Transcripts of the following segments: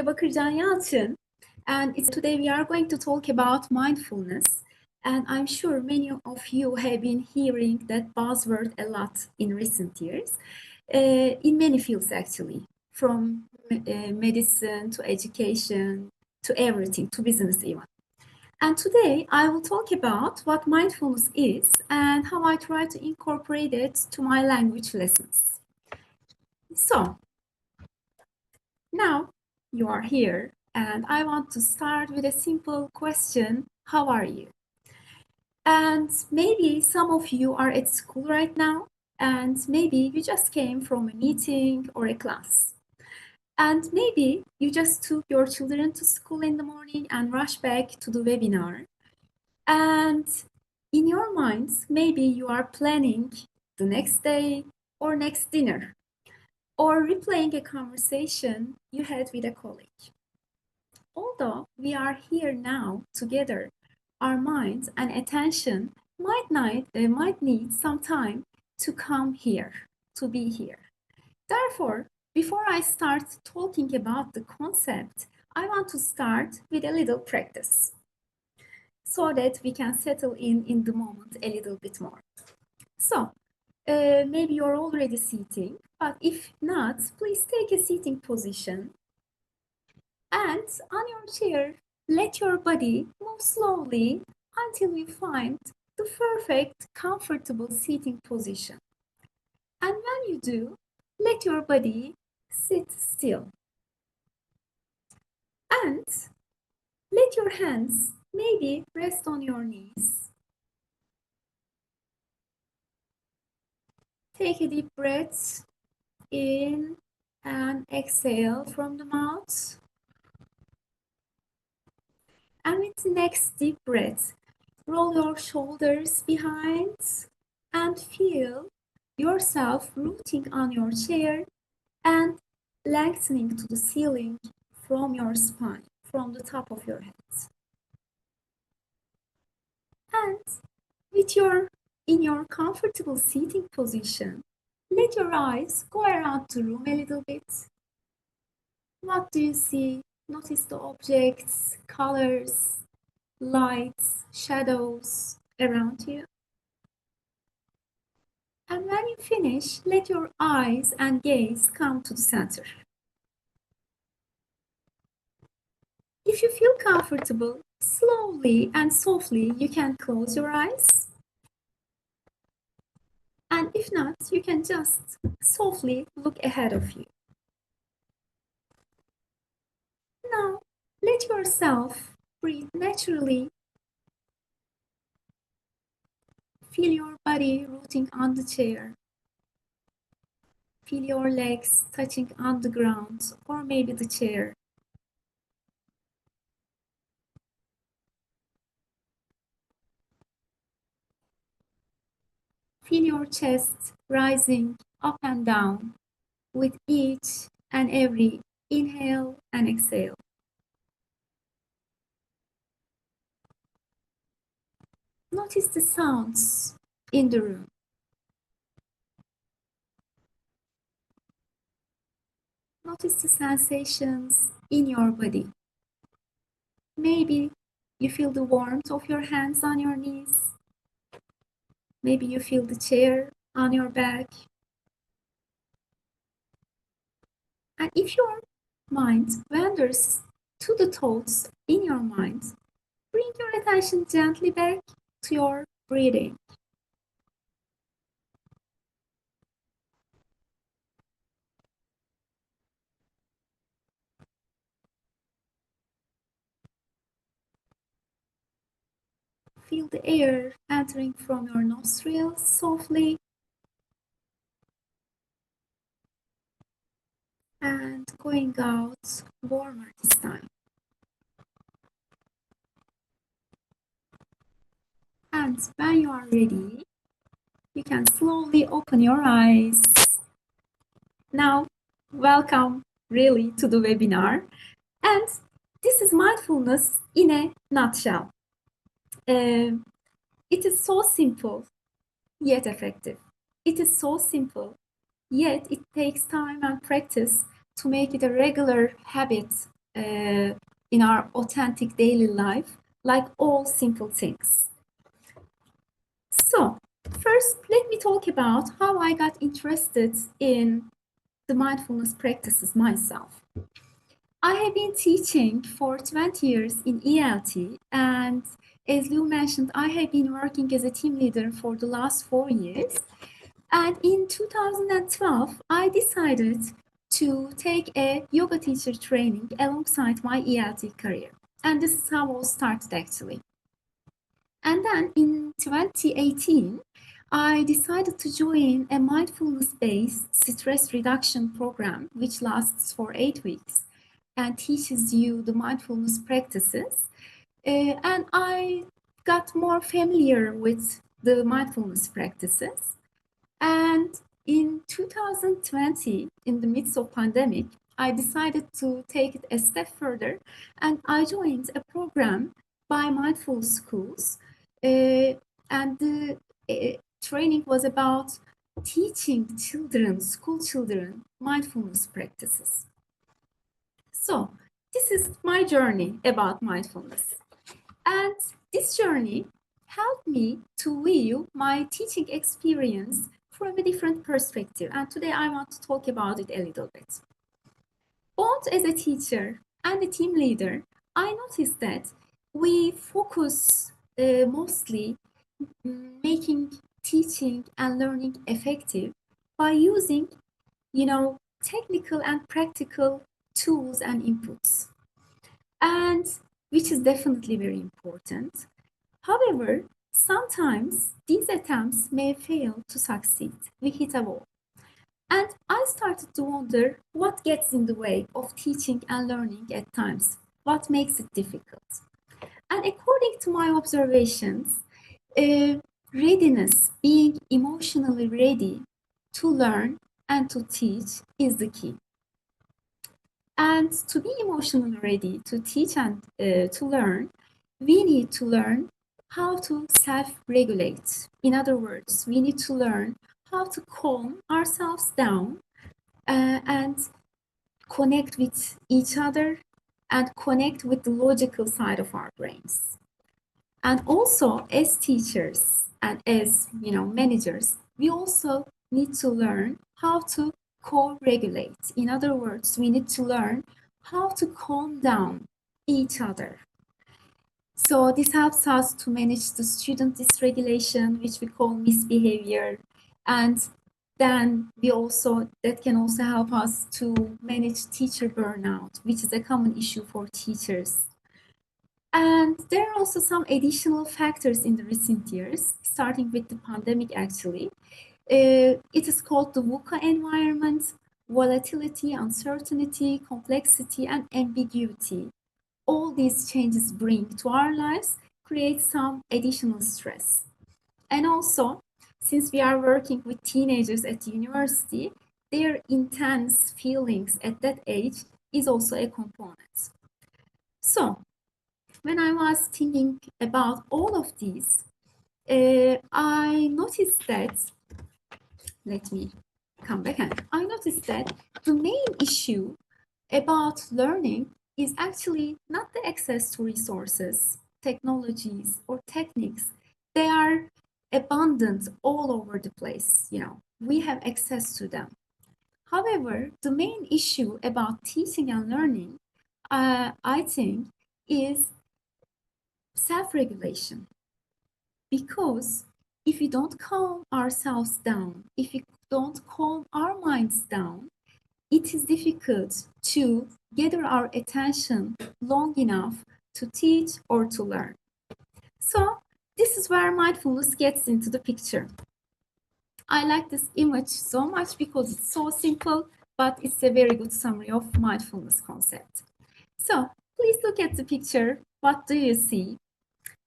Şule Bakırcan Yalçın, and today we are going to talk about mindfulness. And I'm sure many of you have been hearing that buzzword a lot in recent years, in many fields actually, from medicine to education to everything, to business even. And today I will talk about what mindfulness is and how I try to incorporate it to my language lessons. So, now you are here, and I want to start with a simple question. How are you? And maybe some of you are at school right now, and maybe you just came from a meeting or a class. And maybe you just took your children to school in the morning and rushed back to the webinar. And in your minds, maybe you are planning the next day or next dinner, or replaying a conversation you had with a colleague. Although we are here now together, our minds and attention might need some time to come here, to be here. Therefore, before I start talking about the concept, I want to start with a little practice so that we can settle in the moment a little bit more. So, maybe you're already sitting, but if not, please take a sitting position. And on your chair, let your body move slowly until you find the perfect, comfortable sitting position. And when you do, let your body sit still. And let your hands maybe rest on your knees. Take a deep breath in and exhale from the mouth. And with the next deep breath, roll your shoulders behind and feel yourself rooting on your chair and lengthening to the ceiling from your spine, from the top of your head. And in your comfortable seating position, let your eyes go around the room a little bit. What do you see? Notice the objects, colors, lights, shadows around you. And when you finish, let your eyes and gaze come to the center. If you feel comfortable, slowly and softly you can close your eyes. And if not, you can just softly look ahead of you. Now, let yourself breathe naturally. Feel your body rooting on the chair. Feel your legs touching on the ground or maybe the chair. Feel your chest rising up and down with each and every inhale and exhale. Notice the sounds in the room. Notice the sensations in your body. Maybe you feel the warmth of your hands on your knees. Maybe you feel the chair on your back. And if your mind wanders to the thoughts in your mind, bring your attention gently back to your breathing. Feel the air entering from your nostrils softly and going out warmer this time. And when you are ready, you can slowly open your eyes. Now, welcome really to the webinar. And this is mindfulness in a nutshell. It is so simple, yet effective. It is so simple, yet it takes time and practice to make it a regular habit in our authentic daily life, like all simple things. So, first, let me talk about how I got interested in the mindfulness practices myself. I have been teaching for 20 years in ELT, and as you mentioned, I have been working as a team leader for the last 4 years. And in 2012, I decided to take a yoga teacher training alongside my ELT career. And this is how all started actually. And then in 2018, I decided to join a mindfulness-based stress reduction program, which lasts for 8 weeks and teaches you the mindfulness practices. And I got more familiar with the mindfulness practices. And in 2020, in the midst of pandemic, I decided to take it a step further, and I joined a program by Mindful Schools. And the training was about teaching children, school children, mindfulness practices. So this is my journey about mindfulness. And this journey helped me to view my teaching experience from a different perspective. And today I want to talk about it a little bit. Both as a teacher and a team leader, I noticed that we focus mostly making teaching and learning effective by using, technical and practical tools and inputs, and which is definitely very important. However, sometimes these attempts may fail to succeed. We hit a wall. And I started to wonder what gets in the way of teaching and learning at times, what makes it difficult. And according to my observations, readiness, being emotionally ready to learn and to teach, is the key. And to be emotionally ready to teach and to learn, we need to learn how to self-regulate. In other words, we need to learn how to calm ourselves down and connect with each other and connect with the logical side of our brains. And also, as teachers and as managers, we also need to learn how to co-regulate. In other words, we need to learn how to calm down each other. So this helps us to manage the student dysregulation, which we call misbehavior, and then that can also help us to manage teacher burnout, which is a common issue for teachers. And there are also some additional factors in the recent years, starting with the pandemic actually. It is called the VUCA environment: volatility, uncertainty, complexity, and ambiguity. All these changes bring to our lives create some additional stress. And also, since we are working with teenagers at university, their intense feelings at that age is also a component. So, when I was thinking about all of these, I noticed that, let me come back, and I noticed that the main issue about learning is actually not the access to resources, technologies, or techniques. They are abundant all over the place. We have access to them. However, the main issue about teaching and learning, I think, is self-regulation. Because if we don't calm ourselves down, if we don't calm our minds down, it is difficult to gather our attention long enough to teach or to learn. So this is where mindfulness gets into the picture. I like this image so much because it's so simple, but it's a very good summary of mindfulness concept. So please look at the picture. What do you see?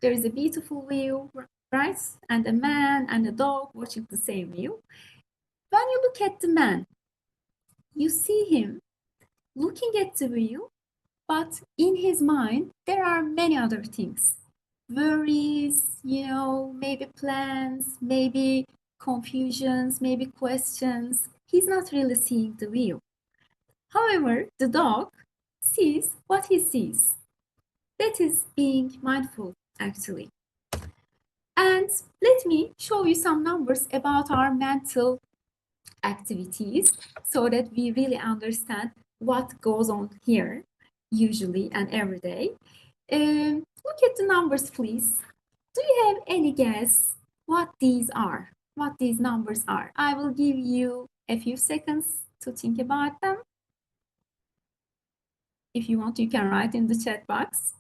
There is a beautiful view, right? And a man and a dog watching the same view. When you look at the man, you see him looking at the view, but in his mind, there are many other things. Worries, maybe plans, maybe confusions, maybe questions. He's not really seeing the view. However, the dog sees what he sees. That is being mindful, actually. And let me show you some numbers about our mental activities so that we really understand what goes on here, usually and every day. Look at the numbers, please. Do you have any guess what these are? What these numbers are? I will give you a few seconds to think about them. If you want, you can write in the chat box.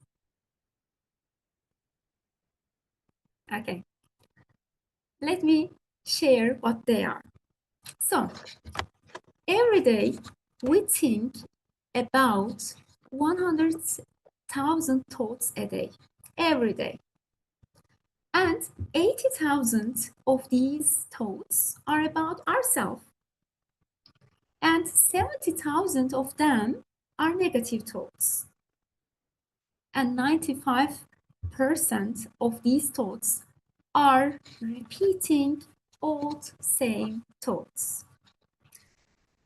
Okay. Let me share what they are. So, every day we think about 100,000 thoughts a day, every day. And 80,000 of these thoughts are about ourselves. And 70,000 of them are negative thoughts. And 95% of these thoughts are repeating old same thoughts.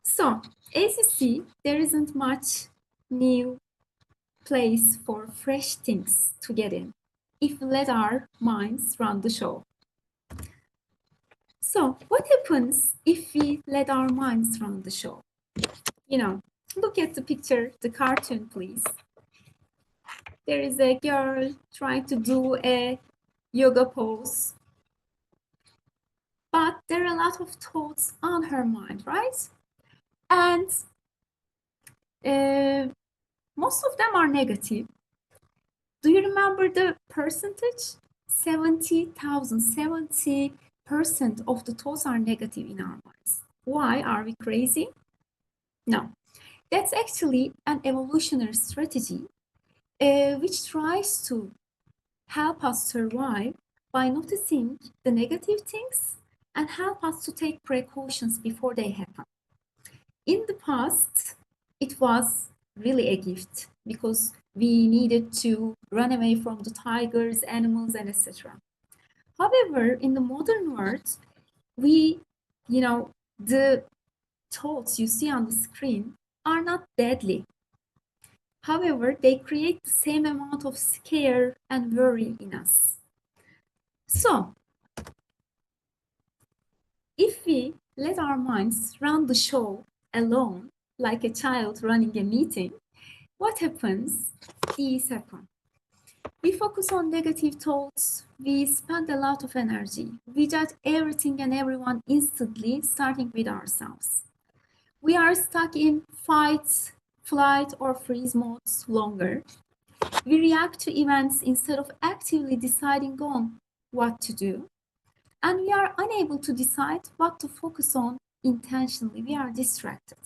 So, as you see, there isn't much new place for fresh things to get in if we let our minds run the show. So, what happens if we let our minds run the show? Look at the picture, the cartoon, please. There is a girl trying to do a yoga pose, but there are a lot of thoughts on her mind, right? And most of them are negative. Do you remember the percentage? 70% of the thoughts are negative in our minds. Why? Are we crazy? No. That's actually an evolutionary strategy which tries to help us survive by noticing the negative things and help us to take precautions before they happen. In the past, it was really a gift because we needed to run away from the tigers, animals, and etc. However, in the modern world, the thoughts you see on the screen are not deadly. However, they create the same amount of scare and worry in us. So, if we let our minds run the show alone, like a child running a meeting, what happens? These happen. We focus on negative thoughts, we spend a lot of energy, we judge everything and everyone instantly, starting with ourselves. We are stuck in fight, flight, or freeze modes longer. We react to events instead of actively deciding on what to do. And we are unable to decide what to focus on intentionally. We are distracted.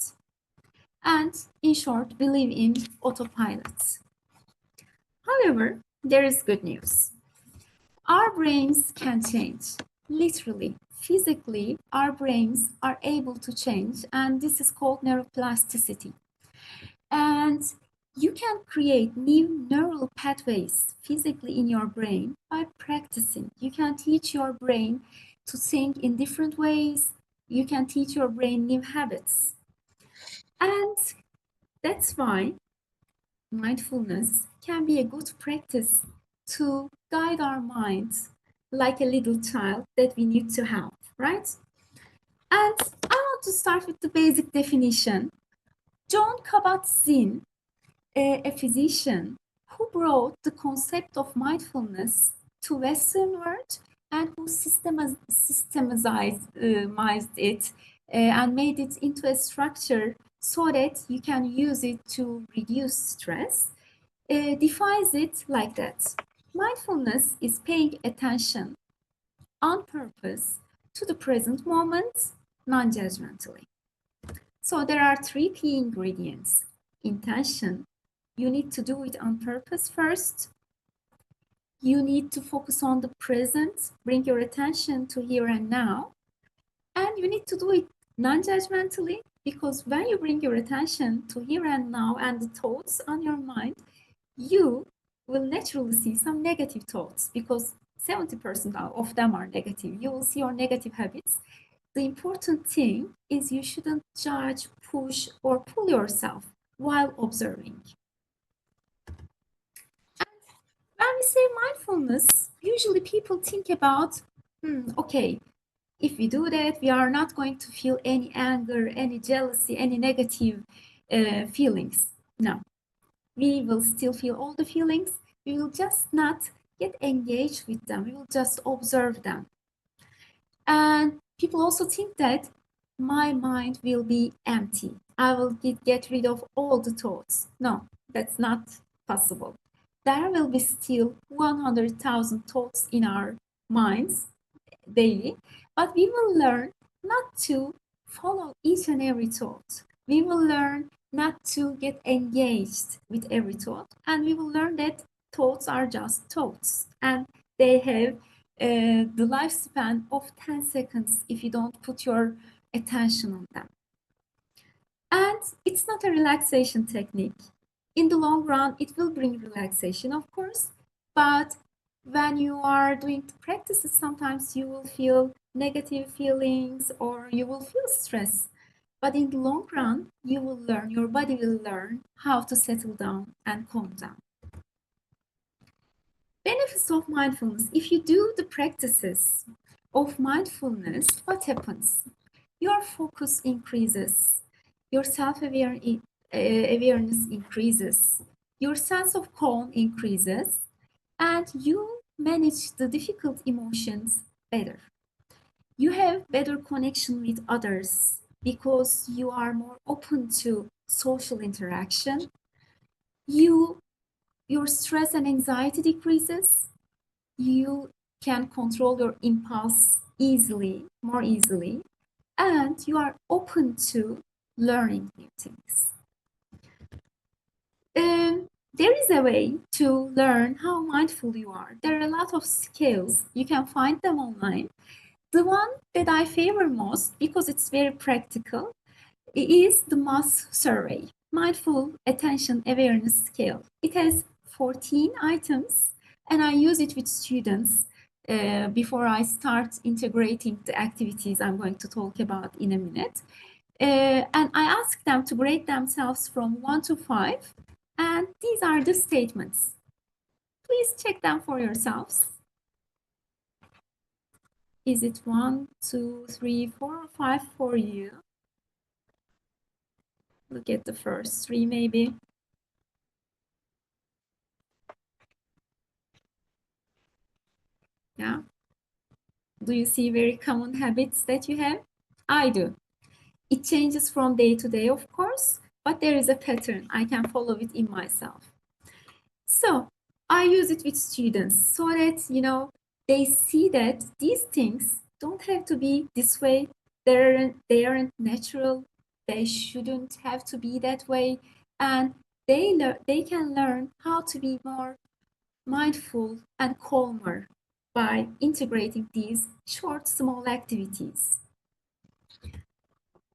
And in short, we live in autopilot. However, there is good news. Our brains can change. Literally, physically, our brains are able to change, and this is called neuroplasticity. And you can create new neural pathways physically in your brain by practicing. You can teach your brain to think in different ways. You can teach your brain new habits. And that's why mindfulness can be a good practice to guide our minds like a little child that we need to have, right? And I want to start with the basic definition. John Kabat-Zinn, a physician who brought the concept of mindfulness to Western world and who systemized it and made it into a structure so that you can use it to reduce stress, defines it like that. Mindfulness is paying attention on purpose to the present moment, non-judgmentally. So there are three key ingredients. Intention. You need to do it on purpose first. You need to focus on the present, bring your attention to here and now. And you need to do it non-judgmentally, because when you bring your attention to here and now and the thoughts on your mind, you will naturally see some negative thoughts because 70% of them are negative. You will see your negative habits. The important thing is you shouldn't judge, push, or pull yourself while observing. we say mindfulness, usually people think about, okay, if we do that, we are not going to feel any anger, any jealousy, any negative feelings. No, we will still feel all the feelings. We will just not get engaged with them. We will just observe them. And people also think that my mind will be empty. I will get rid of all the thoughts. No, that's not possible. There will be still 100,000 thoughts in our minds daily, but we will learn not to follow each and every thought. We will learn not to get engaged with every thought, and we will learn that thoughts are just thoughts and they have the lifespan of 10 seconds if you don't put your attention on them. And it's not a relaxation technique. In the long run, it will bring relaxation, of course, but when you are doing the practices, sometimes you will feel negative feelings or you will feel stress. But in the long run, you will learn, your body will learn how to settle down and calm down. Benefits of mindfulness. If you do the practices of mindfulness, what happens? Your focus increases, your self-awareness increases, your sense of calm increases, and you manage the difficult emotions better. You have better connection with others because you are more open to social interaction. Your stress and anxiety decreases. You can control your impulse more easily, and you are open to learning new things. There is a way to learn how mindful you are. There are a lot of skills. You can find them online. The one that I favor most, because it's very practical, is the MAS survey, Mindful Attention Awareness Scale. It has 14 items, and I use it with students before I start integrating the activities I'm going to talk about in a minute. And I ask them to grade themselves from 1 to 5, and these are the statements. Please check them for yourselves. Is it 1, 2, 3, 4, or 5 for you? Look at the first 3 maybe. Yeah. Do you see very common habits that you have? I do. It changes from day to day, of course, but there is a pattern. I can follow it in myself. So I use it with students so that, they see that these things don't have to be this way. They aren't natural. They shouldn't have to be that way. And they can learn how to be more mindful and calmer by integrating these short, small activities.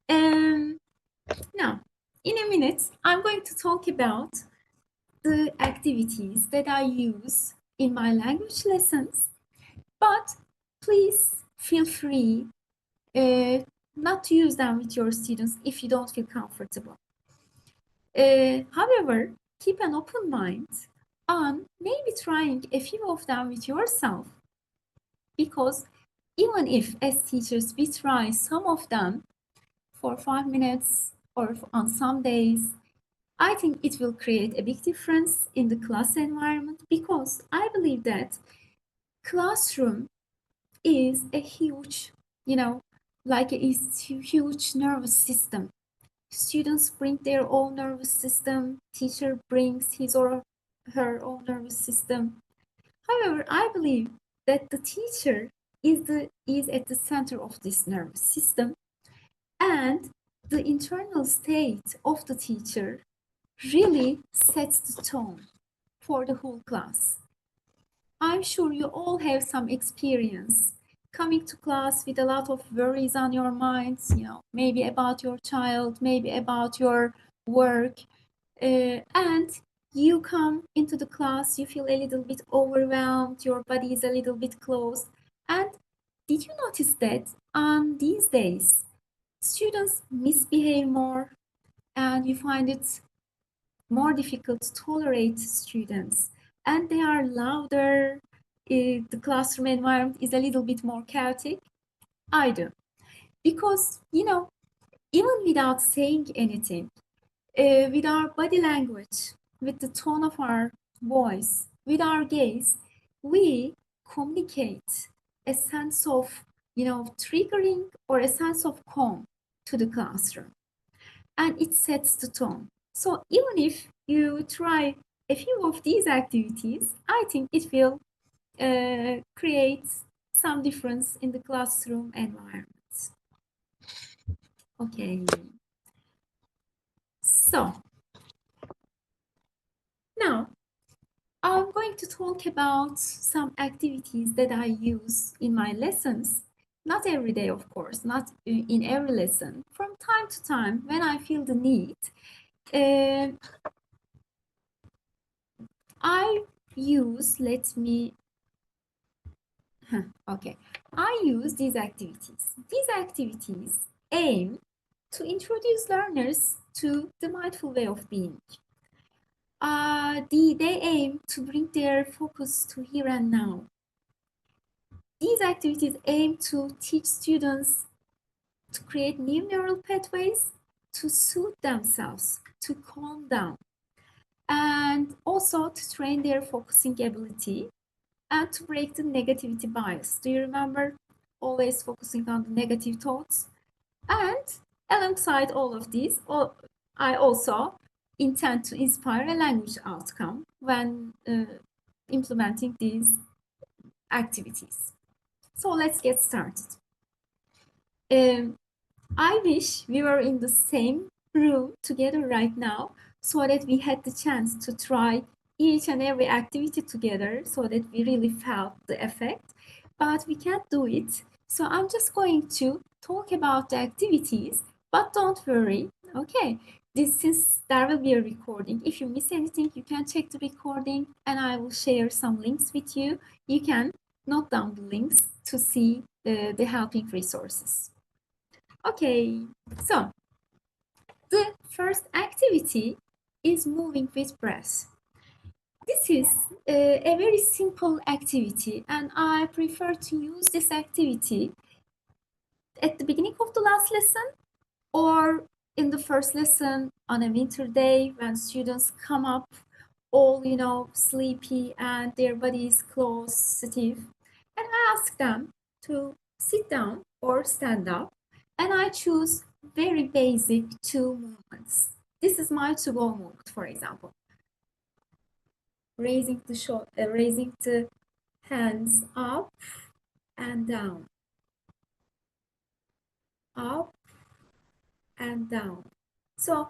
Now, in a minute, I'm going to talk about the activities that I use in my language lessons, but please feel free not to use them with your students if you don't feel comfortable. However, keep an open mind on maybe trying a few of them with yourself, because even if as teachers we try some of them for 5 minutes or on some days, I think it will create a big difference in the class environment, because I believe that classroom is a huge, like a huge nervous system. Students bring their own nervous system, teacher brings his or her own nervous system. However, I believe that the teacher is at the center of this nervous system, and the internal state of the teacher really sets the tone for the whole class. I'm sure you all have some experience coming to class with a lot of worries on your minds, maybe about your child, maybe about your work, and you come into the class, you feel a little bit overwhelmed, your body is a little bit closed. And did you notice that on these days, students misbehave more, and you find it more difficult to tolerate students, and they are louder, the classroom environment is a little bit more chaotic? I do. Because, even without saying anything, with our body language, with the tone of our voice, with our gaze, we communicate a sense of, triggering or a sense of calm to the classroom. And it sets the tone. So even if you try a few of these activities, I think it will create some difference in the classroom environment. Okay. So now I'm going to talk about some activities that I use in my lessons. Not every day, of course, not in every lesson. From time to time, when I feel the need, I use, I use these activities. These activities aim to introduce learners to the mindful way of being. They aim to bring their focus to here and now. These activities aim to teach students to create new neural pathways, to soothe themselves, to calm down, and also to train their focusing ability and to break the negativity bias. Do you remember always focusing on the negative thoughts? And alongside all of these, I also intend to inspire a language outcome when implementing these activities. So let's get started. I wish we were in the same room together right now so that we had the chance to try each and every activity together so that we really felt the effect, but we can't do it. So I'm just going to talk about the activities, but don't worry, okay? Since there will be a recording, if you miss anything, you can check the recording and I will share some links with you. You can note down the links to see the helping resources. Okay, so the first activity is moving with breath. This is a very simple activity and I prefer to use this activity at the beginning of the last lesson or in the first lesson on a winter day when students come up all, sleepy and their body is closed, stiff. And I ask them to sit down or stand up and I choose very basic two movements. This is my to-go movement, for example. Raising the hands up and down, up and down. So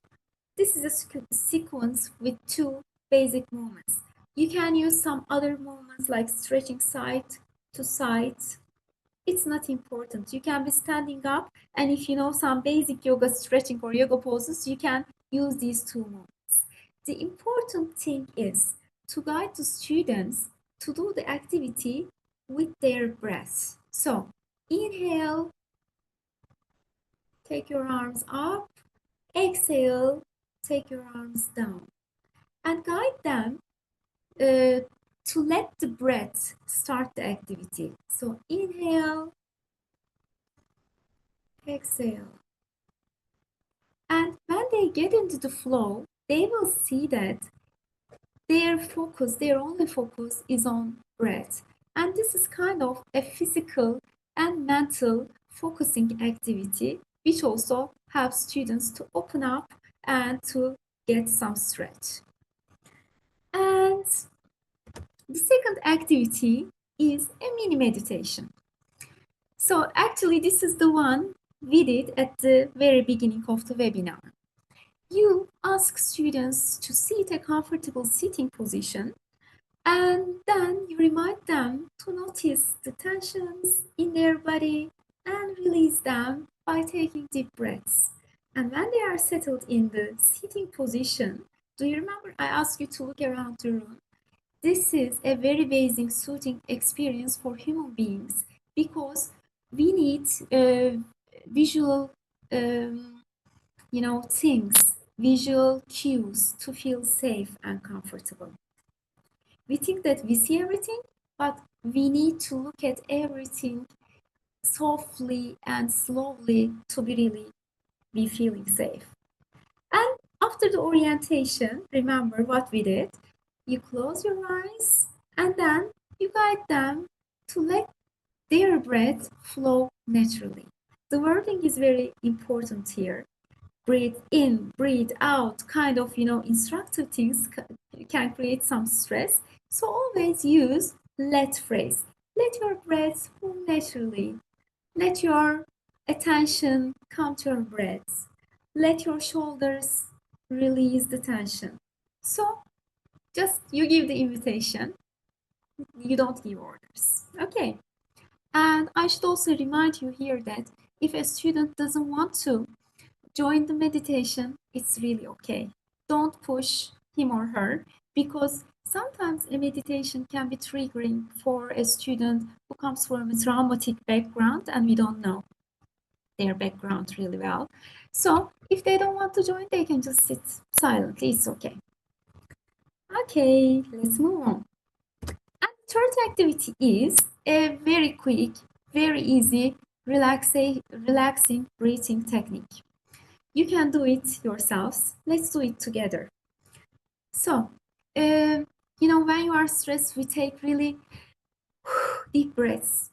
this is a sequence with two basic movements. You can use some other movements like stretching side to side. It's not important. You can be standing up, and if you know some basic yoga stretching or yoga poses, you can use these two movements. The important thing is to guide the students to do the activity with their breath. So inhale, take your arms up, exhale, take your arms down, and guide them to let the breath start the activity. So inhale, exhale. And when they get into the flow, they will see that their only focus is on breath. And this is kind of a physical and mental focusing activity, which also helps students to open up and to get some stretch. And the second activity is a mini meditation. So actually, this is the one we did at the very beginning of the webinar. You ask students to sit a comfortable sitting position and then you remind them to notice the tensions in their body and release them by taking deep breaths. And when they are settled in the sitting position, do you remember I asked you to look around the room? This is a very basic soothing experience for human beings because we need visual things, visual cues to feel safe and comfortable. We think that we see everything, but we need to look at everything softly and slowly to really be feeling safe. And after the orientation, remember what we did. You close your eyes and then you guide them to let their breath flow naturally. The wording is very important here. Breathe in, breathe out, kind of, instructive things can create some stress. So always use let phrase. Let your breath move naturally. Let your attention come to your breath. Let your shoulders release the tension. So just you give the invitation. You don't give orders. Okay. And I should also remind you here that if a student doesn't want to join the meditation, it's really okay. Don't push him or her, because sometimes a meditation can be triggering for a student who comes from a traumatic background and we don't know their background really well. So if they don't want to join, they can just sit silently. It's okay. Okay, let's move on. And the third activity is a very quick, very easy, relaxing breathing technique. You can do it yourselves. Let's do it together. So, when you are stressed, we take really deep breaths.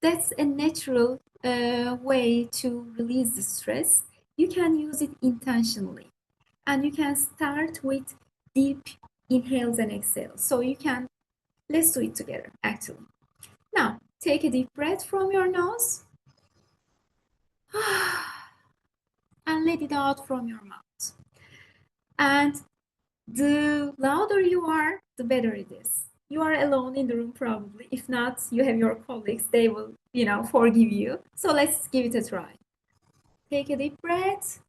That's a natural way to release the stress. You can use it intentionally. And you can start with deep inhales and exhales. So let's do it together, actually. Now, take a deep breath from your nose and let it out from your mouth. And the louder you are, the better it is. You are alone in the room probably. If not, you have your colleagues. They will, forgive you. So let's give it a try. Take a deep breath.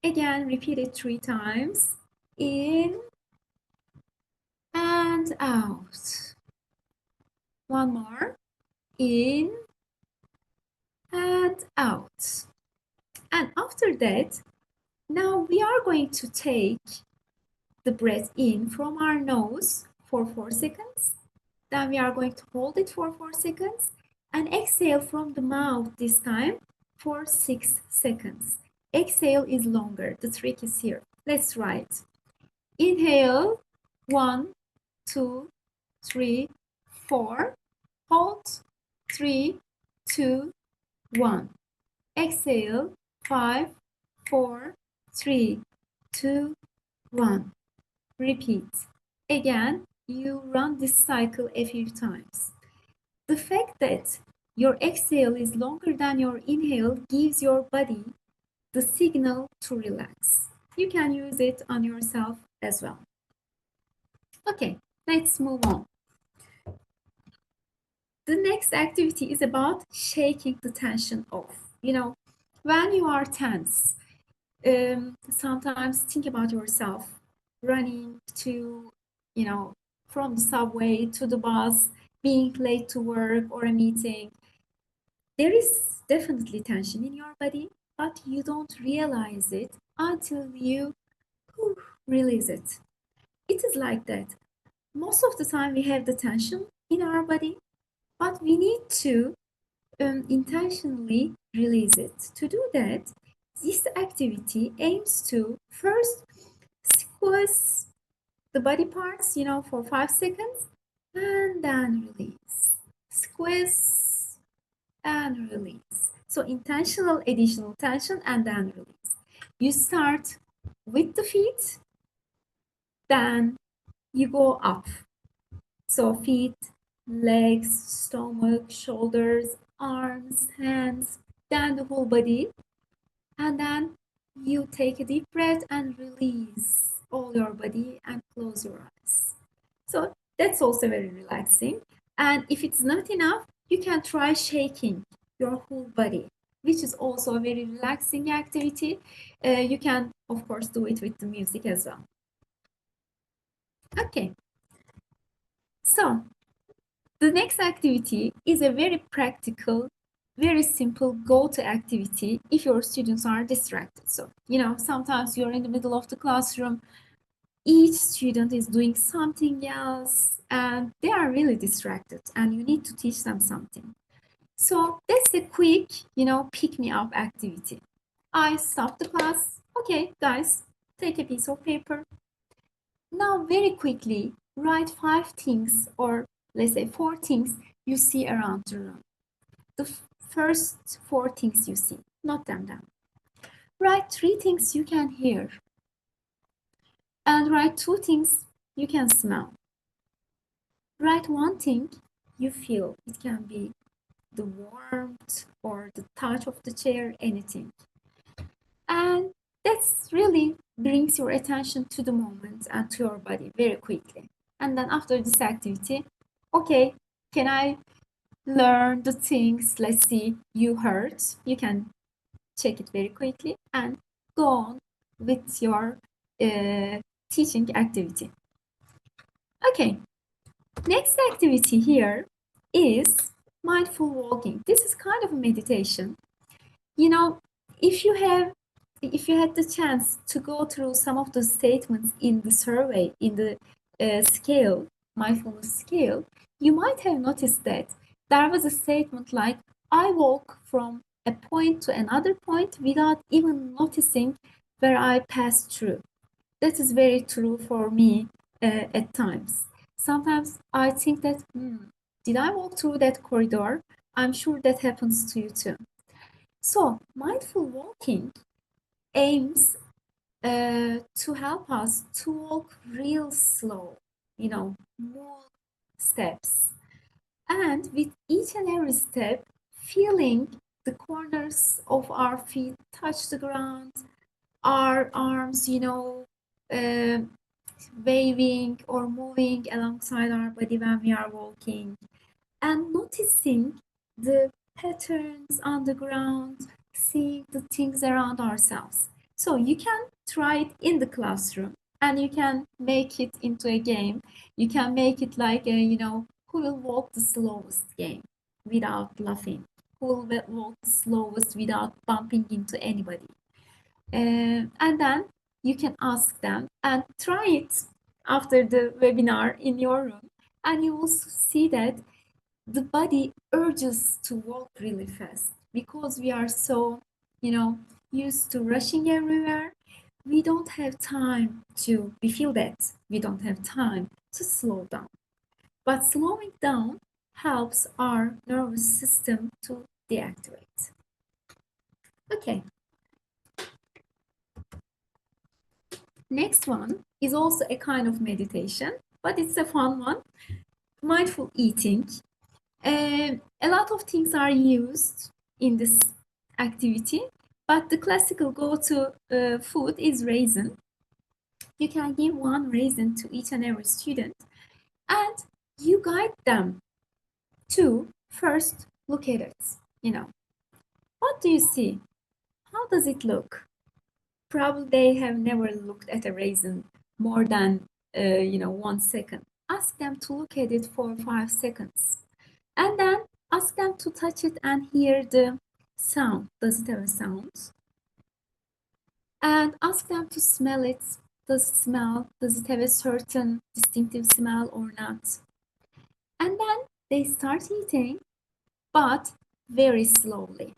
Again, repeat it 3 times. In and out. One more. In and out. And after that, now we are going to take the breath in from our nose for 4 seconds. Then we are going to hold it for 4 seconds and exhale from the mouth this time for 6 seconds. Exhale is longer. The trick is here. Let's try it. Inhale, 1, 2, 3, 4. Hold, 3, 2, 1. Exhale, 5, 4, 3, 2, 1. Repeat. Again, you run this cycle a few times. The fact that your exhale is longer than your inhale gives your body the signal to relax. You can use it on yourself as well. Okay, let's move on. The next activity is about shaking the tension off. When you are tense, sometimes think about yourself running to, from the subway to the bus, being late to work or a meeting. There is definitely tension in your body, but you don't realize it until you release it. It is like that. Most of the time we have the tension in our body, but we need to intentionally release it. To do that, this activity aims to first squeeze the body parts, for 5 seconds and then release. Squeeze and release. So intentional additional tension and then release. You start with the feet, then you go up. So feet, legs, stomach, shoulders, arms, hands, then the whole body. And then you take a deep breath and release all your body and close your eyes. So that's also very relaxing. And if it's not enough, you can try shaking your whole body, which is also a very relaxing activity. You can, of course, do it with the music as well. Okay. So the next activity is a very practical, very simple go-to activity if your students are distracted. So, sometimes you're in the middle of the classroom, each student is doing something else and they are really distracted and you need to teach them something. So that's a quick, pick me up activity. I stop the class. Okay, guys, take a piece of paper. Now, very quickly, write 5 things, or let's say 4 things you see around the room. The first 4 things you see, note them down. Write 3 things you can hear. And write 2 things you can smell. Write 1 thing you feel. It can be the warmth or the touch of the chair, anything. And that's really brings your attention to the moment and to your body very quickly. And then after this activity, okay, can I learn the things, let's see, you heard? You can check it very quickly and go on with your teaching activity. Okay, next activity here is mindful walking. This is kind of a meditation. If you had the chance to go through some of the statements in the survey, in the scale, mindfulness scale, you might have noticed that there was a statement like, I walk from a point to another point without even noticing where I passed through. That is very true for me at times. Sometimes I think that, did I walk through that corridor? I'm sure that happens to you too. So mindful walking aims to help us to walk real slow, small steps. And with each and every step, feeling the corners of our feet touch the ground, our arms, waving or moving alongside our body when we are walking, and noticing the patterns on the ground, seeing the things around ourselves. So you can try it in the classroom and you can make it into a game. You can make it like who will walk the slowest game without laughing? Who will walk the slowest without bumping into anybody? And then you can ask them and try it after the webinar in your room, and you will see that the body urges to walk really fast because we are so, used to rushing everywhere. We don't have time we feel that we don't have time to slow down. But slowing down helps our nervous system to deactivate. Okay. Next one is also a kind of meditation, but it's a fun one. Mindful eating. A lot of things are used in this activity, but the classical go-to food is raisin. You can give 1 raisin to each and every student, and you guide them to first look at it. What do you see? How does it look? Probably they have never looked at a raisin more than 1 second. Ask them to look at it for 5 seconds. And then ask them to touch it and hear the sound. Does it have a sound? And ask them to smell it. Does it smell? Does it have a certain distinctive smell or not? And then they start eating, but very slowly.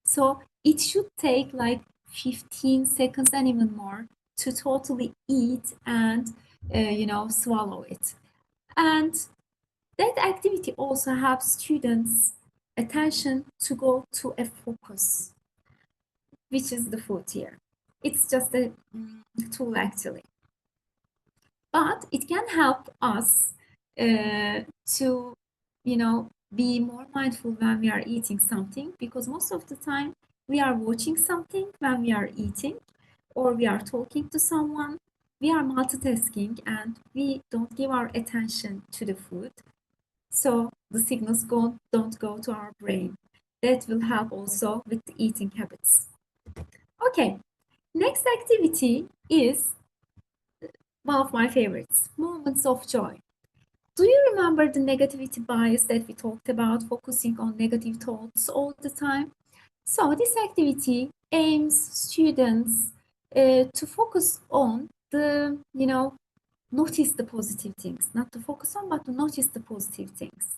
So it should take like 15 seconds and even more to totally eat and, swallow it. And that activity also helps students' attention to go to a focus, which is the food here. It's just a tool actually. But it can help us to, be more mindful when we are eating something, because most of the time we are watching something when we are eating, or we are talking to someone. We are multitasking and we don't give our attention to the food. So the signals don't go to our brain. That will help also with the eating habits. Okay, next activity is one of my favorites, moments of joy. Do you remember the negativity bias that we talked about, focusing on negative thoughts all the time? So this activity aims students to focus on the, notice the positive things, not to focus on, but to notice the positive things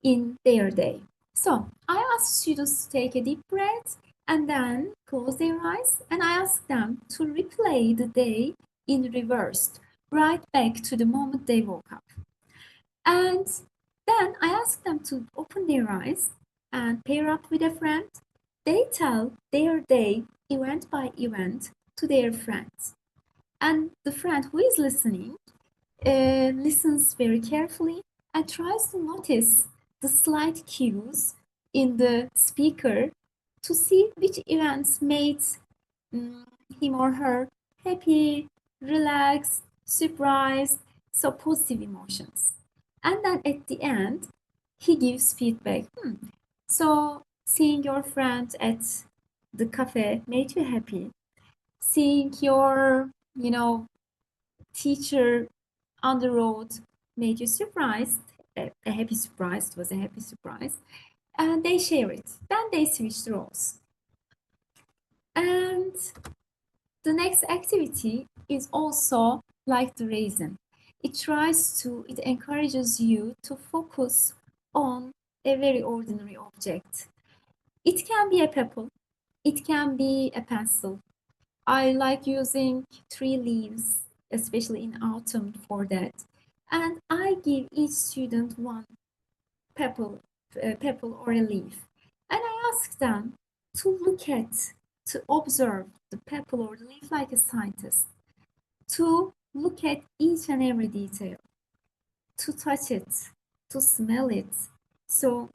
in their day. So I ask students to take a deep breath and then close their eyes, and I ask them to replay the day in reverse, right back to the moment they woke up. And then I ask them to open their eyes and pair up with a friend. They tell their day, event by event, to their friends. And the friend who is listening listens very carefully and tries to notice the slight cues in the speaker to see which events made him or her happy, relaxed, surprised, so positive emotions. And then at the end, he gives feedback. So seeing your friend at the cafe made you happy. Seeing your, teacher on the road made you surprised. A happy surprise. It was a happy surprise. And they share it. Then they switch the roles. And the next activity is also like the raisin. It encourages you to focus on a very ordinary object. It can be a pebble, it can be a pencil. I like using tree leaves, especially in autumn for that. And I give each student one pebble or a leaf. And I ask them to observe the pebble or the leaf like a scientist, to look at each and every detail, to touch it, to smell it. So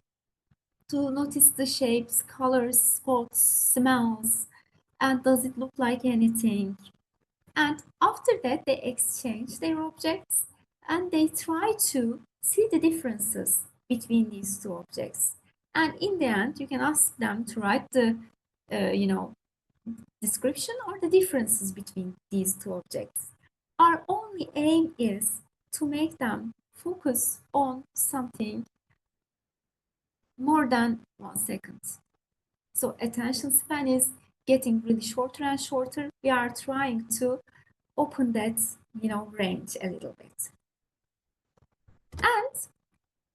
to notice the shapes, colors, spots, smells, and does it look like anything? And after that, they exchange their objects and they try to see the differences between these two objects. And in the end, you can ask them to write the, description or the differences between these two objects. Our only aim is to make them focus on something more than 1 second. So attention span is getting really shorter and shorter. We are trying to open that, range a little bit. And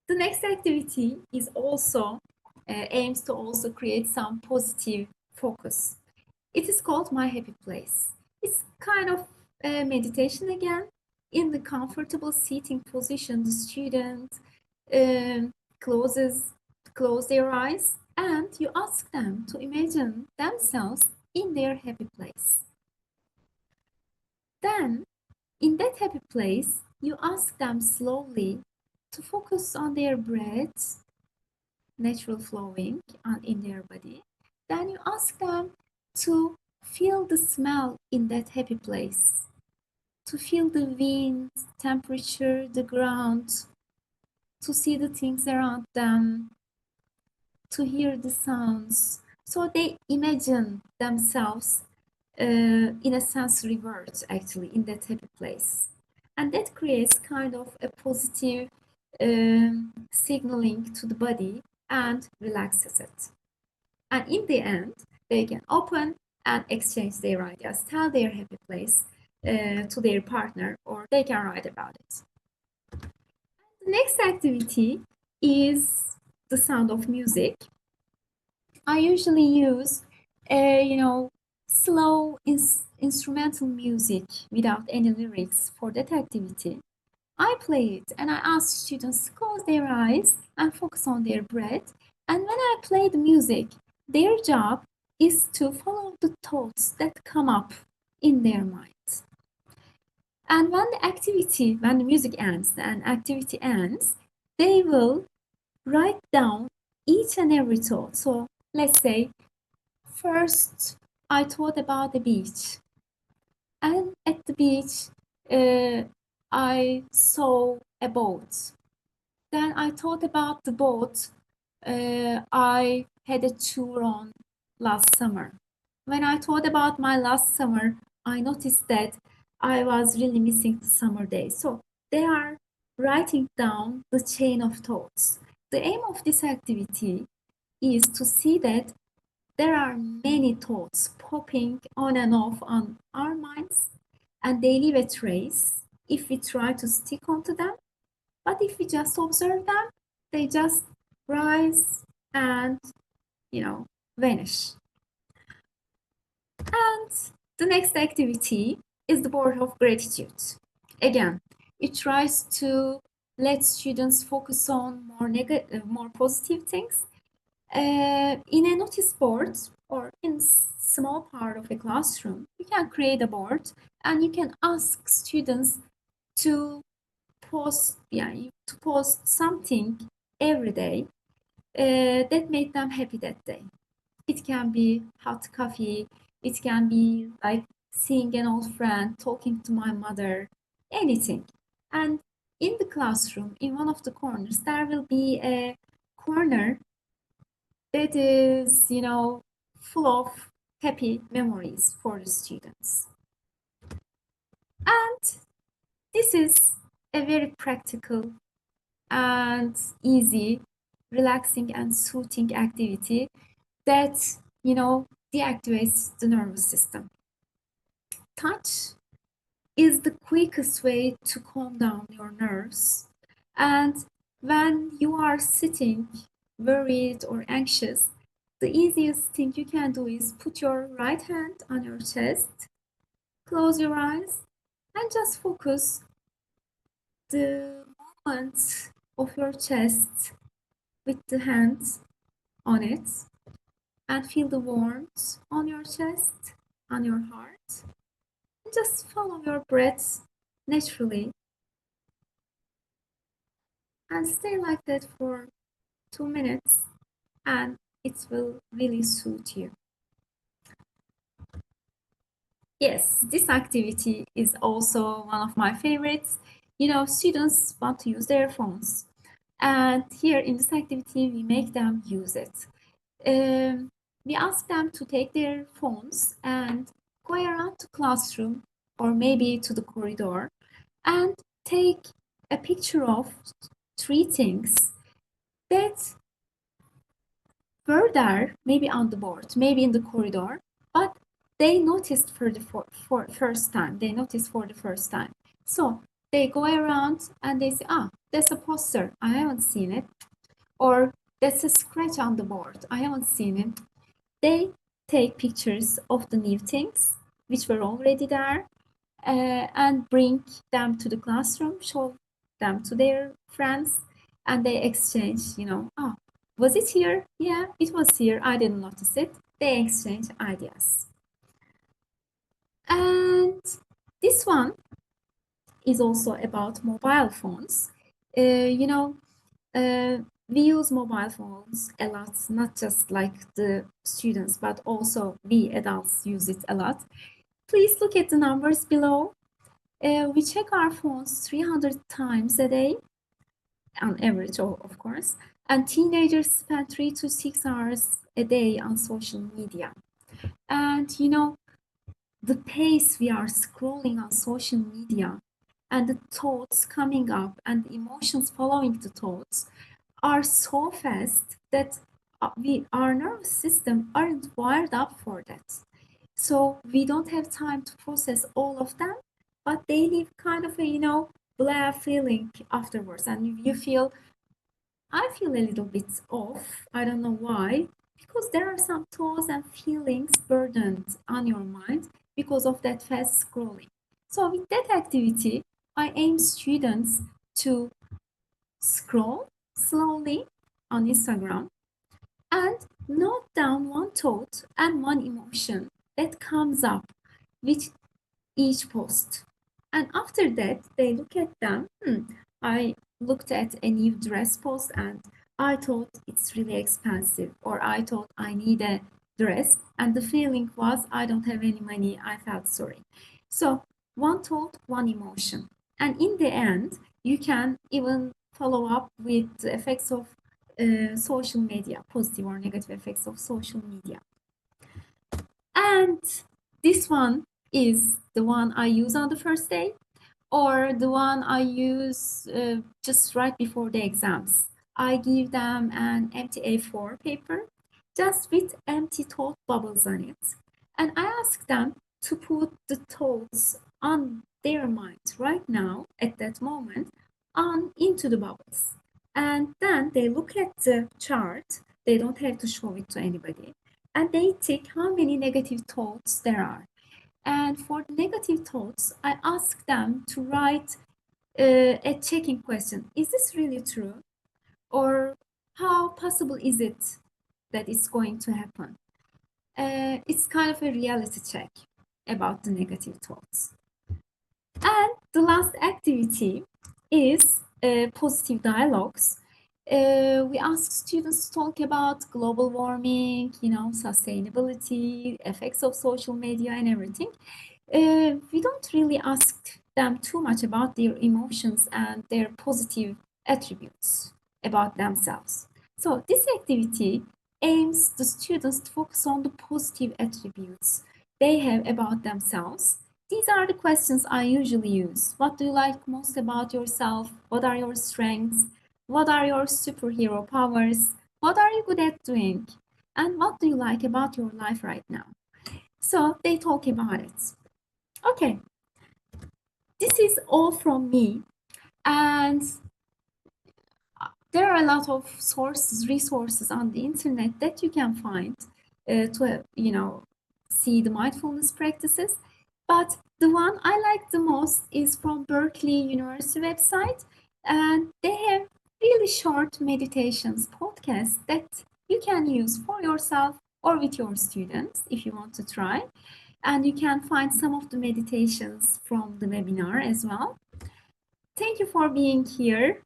the next activity is also aims to also create some positive focus. It is called My Happy Place. It's kind of a meditation again. In the comfortable seating position, the student close their eyes and you ask them to imagine themselves in their happy place. Then, in that happy place, you ask them slowly to focus on their breath, natural flowing in their body. Then you ask them to feel the smell in that happy place, to feel the wind, temperature, the ground, to see the things around them, to hear the sounds. So they imagine themselves in a sensory world, actually, in that happy place. And that creates kind of a positive signaling to the body and relaxes it. And in the end, they can open and exchange their ideas, tell their happy place to their partner, or they can write about it. The next activity is the sound of music. I usually use, slow instrumental music without any lyrics for that activity. I play it and I ask students to close their eyes and focus on their breath. And when I play the music, their job is to follow the thoughts that come up in their minds. And when the music ends, and activity ends, they will write down each and every thought. So let's say, first I thought about the beach. And at the beach, I saw a boat. Then I thought about the boat I had a tour on last summer. When I thought about my last summer, I noticed that I was really missing the summer days. So they are writing down the chain of thoughts. The aim of this activity is to see that there are many thoughts popping on and off on our minds, and they leave a trace if we try to stick onto them. But if we just observe them, they just rise and, vanish. And the next activity is the board of gratitude. Again, it tries to let students focus on more positive things. In a notice board or in small part of a classroom, you can create a board and you can ask students to post something every day that made them happy that day. It can be hot coffee, it can be like seeing an old friend, talking to my mother, anything. And in the classroom, in one of the corners, there will be a corner that is, full of happy memories for the students. And this is a very practical and easy, relaxing and soothing activity that, deactivates the nervous system. Touch is the quickest way to calm down your nerves. And when you are sitting worried or anxious, the easiest thing you can do is put your right hand on your chest, close your eyes, and just focus the movement of your chest with the hands on it and feel the warmth on your chest, on your heart. And just follow your breath naturally and stay like that for 2 minutes and it will really suit you. Yes, this activity is also one of my favorites. Students want to use their phones. And here in this activity, we make them use it. We ask them to take their phones and go around the classroom or maybe to the corridor and take a picture of 3 things that were there, maybe on the board, maybe in the corridor, but they noticed for the first time. They noticed for the first time. So they go around and they say, that's a poster. I haven't seen it. Or that's a scratch on the board. I haven't seen it. They take pictures of the new things which were already there and bring them to the classroom, show them to their friends, and they exchange, was it here? Yeah, it was here. I didn't notice it. They exchange ideas. And this one is also about mobile phones. We use mobile phones a lot, not just like the students, but also we adults use it a lot. Please look at the numbers below. We check our phones 300 times a day, on average, of course, and teenagers spend 3 to 6 hours a day on social media. And the pace we are scrolling on social media and the thoughts coming up and the emotions following the thoughts are so fast that our nervous system aren't wired up for that. So we don't have time to process all of them, but they leave kind of a, blah feeling afterwards. And I feel a little bit off. I don't know why, because there are some thoughts and feelings burdened on your mind because of that fast scrolling. So with that activity, I aim students to scroll slowly on Instagram and note down one thought and one emotion that comes up with each post. And after that, they look at them. I looked at a new dress post and I thought it's really expensive, or I thought I need a dress, and the feeling was I don't have any money. I felt sorry. So one thought, one emotion. And in the end, you can even follow up with the effects of social media, positive or negative effects of social media. And this one is the one I use on the first day, or the one I use just right before the exams. I give them an empty A4 paper just with empty thought bubbles on it. And I ask them to put the thoughts on their mind right now, at that moment, on into the bubbles. And then they look at the chart, they don't have to show it to anybody, and they tick how many negative thoughts there are. And for the negative thoughts, I ask them to write a checking question. Is this really true? Or how possible is it that it's going to happen? It's kind of a reality check about the negative thoughts. And the last activity is positive dialogues. We ask students to talk about global warming, sustainability, effects of social media and everything. We don't really ask them too much about their emotions and their positive attributes about themselves. So this activity aims the students to focus on the positive attributes they have about themselves. These are the questions I usually use. What do you like most about yourself? What are your strengths? What are your superhero powers? What are you good at doing? And what do you like about your life right now? So they talk about it. Okay, this is all from me. And there are a lot of resources on the internet that you can find to, see the mindfulness practices. But the one I like the most is from Berkeley University website, and they have really short meditations podcasts that you can use for yourself or with your students if you want to try. And you can find some of the meditations from the webinar as well. Thank you for being here.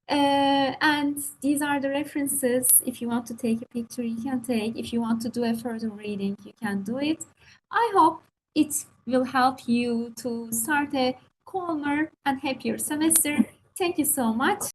And these are the references. If you want to take a picture, you can take. If you want to do a further reading, you can do it. I hope it will help you to start a calmer and happier semester. Thank you so much.